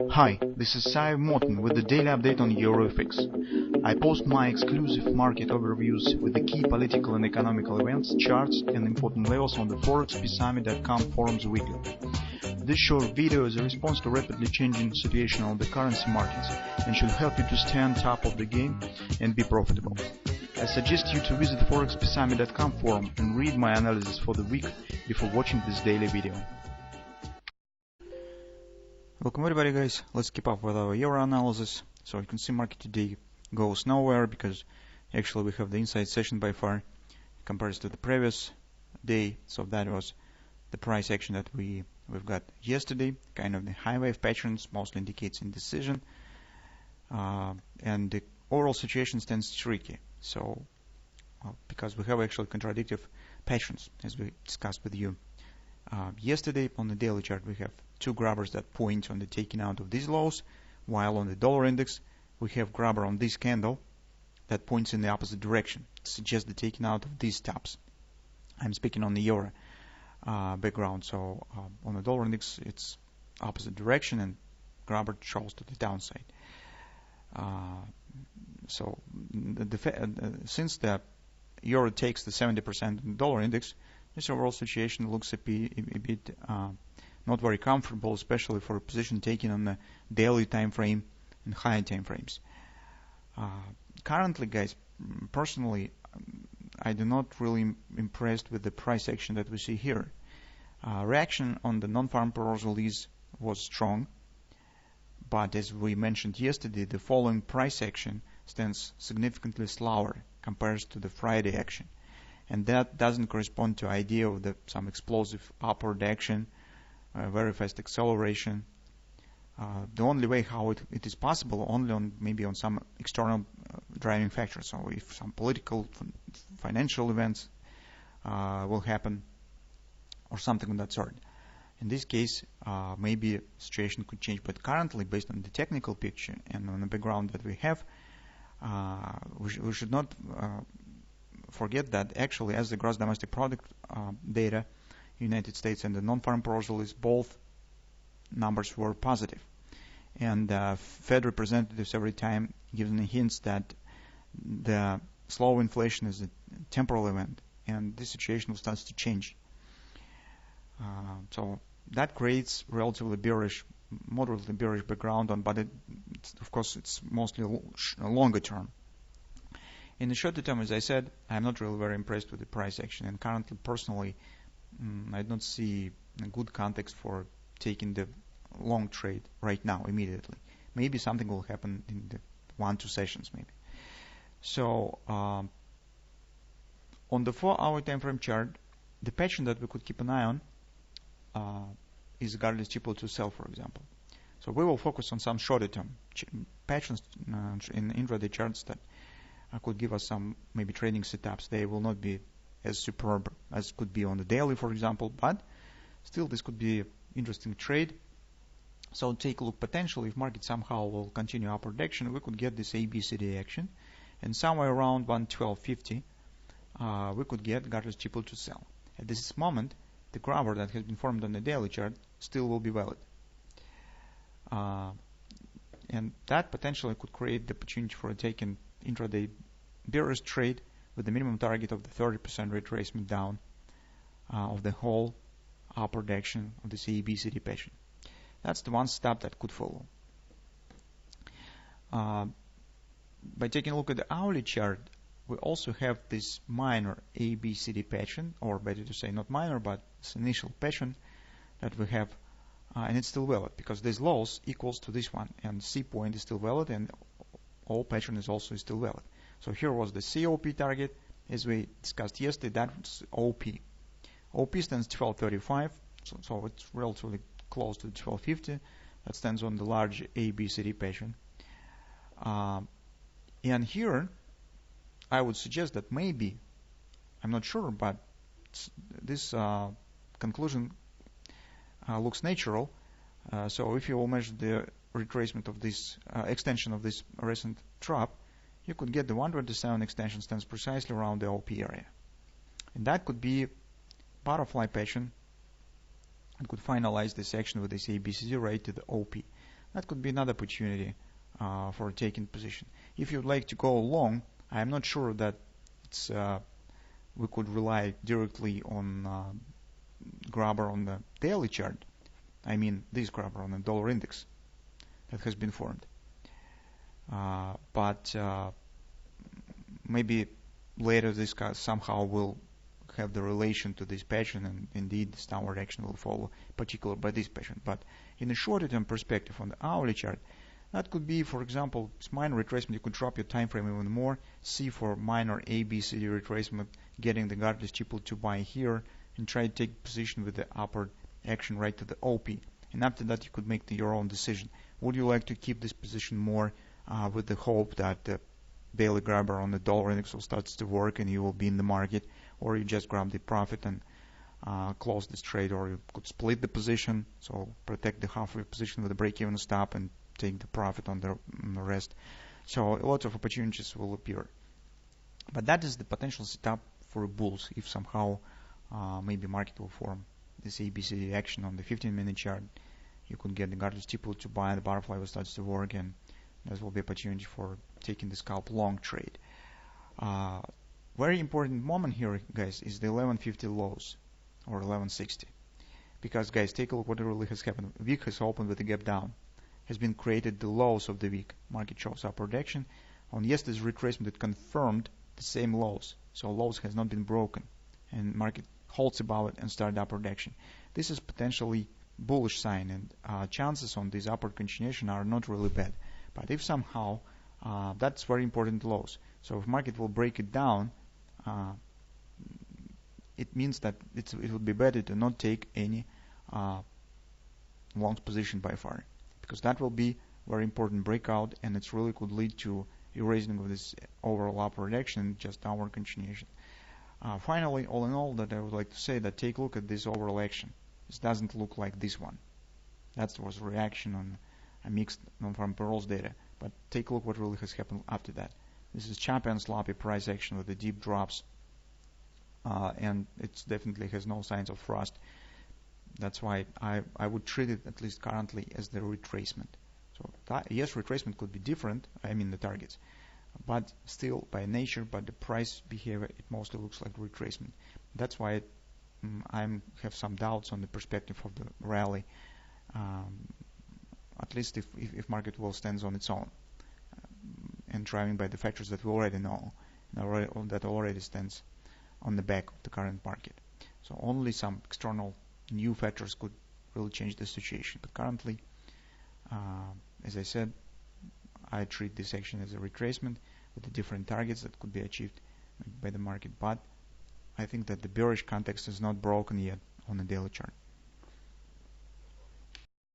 Hi, this is Sive Morten with the daily update on EuroFX. I post my exclusive market overviews with the key political and economical events, charts and important levels on the ForexPeaceArmy.com forums weekly. This short video is a response to rapidly changing situation on the currency markets and should help you to stay on top of the game and be profitable. I suggest you to visit ForexPeaceArmy.com forum and read my analysis for the week before watching this daily video. Welcome everybody guys, let's keep up with our euro analysis. So you can see market today goes nowhere because actually we have the inside session by far compared to the previous day. So that was the price action that we've got yesterday, kind of the high wave patterns, mostly indicates indecision, and the overall situation stands tricky. So because we have actually contradictory patterns as we discussed with you yesterday. On the daily chart we have two grabbers that point on the taking out of these lows, while on the dollar index we have grabber on this candle that points in the opposite direction, suggests the taking out of these tops. I'm speaking on the euro background, so on the dollar index it's opposite direction and grabber shows to the downside. So since the euro takes the 70% in the dollar index, this overall situation looks a bit not very comfortable, especially for a position taken on the daily time frame and higher time frames. Currently, guys, personally, I do not really impressed with the price action that we see here. Reaction on the non-farm payrolls release was strong, but as we mentioned yesterday, the following price action stands significantly slower compared to the Friday action. And that doesn't correspond to idea of some explosive upward action, very fast acceleration. The only way how it is possible, only maybe on some external driving factors. So if some political, financial events will happen, or something of that sort. In this case, maybe situation could change. But currently, based on the technical picture and on the background that we have, we should not forget that actually, as the gross domestic product data, United States and the non-farm payrolls release, both numbers were positive, and Fed representatives every time giving hints that the slow inflation is a temporal event, and this situation will start to change. So that creates relatively bearish, moderately bearish background on, but of course it's mostly a longer term. In the shorter term, as I said, I'm not really very impressed with the price action, and currently, personally, I don't see a good context for taking the long trade right now, immediately. Maybe something will happen in the 1-2 sessions, maybe. So, on the 4-hour time frame chart, the pattern that we could keep an eye on is regardless triple to sell, for example. So we will focus on some shorter term patterns in intraday charts that could give us some maybe trading setups. They will not be as superb as could be on the daily, for example, but still this could be an interesting trade. So take a look. Potentially, if market somehow will continue upward action, we could get this ABCD action, and somewhere around 112.50 we could get regardless triple to sell. At this moment, the grabber that has been formed on the daily chart still will be valid, and that potentially could create the opportunity for a taken intraday bearish trade with the minimum target of the 30% retracement down of the whole upward action of the ABCD pattern. That's the one step that could follow. By taking a look at the hourly chart, we also have this minor ABCD pattern, or better to say not minor, but this initial pattern that we have, and it's still valid because this lows equals to this one, and C point is still valid, and all pattern is also still valid. So here was the COP target, as we discussed yesterday. That's OP. OP stands 1235, so it's relatively close to 1250. That stands on the large ABCD pattern. And here, I would suggest that maybe, I'm not sure, but this conclusion looks natural. So if you will measure the retracement of this extension of this recent drop, you could get the 127 extension stands precisely around the OP area. And that could be butterfly pattern and could finalize this action with this ABCD right to the OP. that could be another opportunity for taking position. If you'd like to go long, I'm not sure that it's we could rely directly on grabber on the daily chart. I mean this grabber on the dollar index that has been formed. But maybe later this somehow will have the relation to this pattern, and indeed this downward action will follow, particularly by this pattern. But in a shorter term perspective on the hourly chart, that could be, for example, it's minor retracement. You could drop your time frame even more. See for minor ABCD retracement, getting the guardrail triple to buy here, and try to take position with the upward action right to the OP. And after that, you could make your own decision. Would you like to keep this position more with the hope that the daily grabber on the dollar index will start to work and you will be in the market, or you just grab the profit and close this trade, or you could split the position, so protect the half of your position with a break-even stop and take the profit on the rest. So a lot of opportunities will appear. But that is the potential setup for bulls if somehow maybe market will form this ABCD action on the 15-minute chart. You could get the guardrail steeple to buy, the butterfly will start to work, and there will be opportunity for taking the scalp long trade. Very important moment here, guys, is the 1150 lows or 1160. Because, guys, take a look what really has happened. Week has opened with a gap down. Has been created the lows of the week. Market shows upward action. On yesterday's retracement, it confirmed the same lows. So lows has not been broken. And market holds above it and started upward action. This is potentially bullish sign, and chances on this upward continuation are not really bad. But if somehow that's very important lows. So if market will break it down, it means that it would be better to not take any long position by far, because that will be very important breakout, and it really could lead to erasing of this overall upward action, just downward continuation. Finally, all in all, that I would like to say that take a look at this overall action. This doesn't look like this one. That was a reaction on a mixed non-farm payrolls data. But take a look what really has happened after that. This is choppy and sloppy price action with the deep drops, and it definitely has no signs of thrust. That's why I would treat it, at least currently, as the retracement. So yes, retracement could be different, I mean the targets, but still by nature, but the price behavior, it mostly looks like retracement. That's why I have some doubts on the perspective of the rally, at least if market will stand on its own, and driving by the factors that we already know, and that already stands on the back of the current market. So only some external new factors could really change the situation. But currently, as I said, I treat this action as a retracement with the different targets that could be achieved by the market. But I think that the bearish context is not broken yet on the daily chart.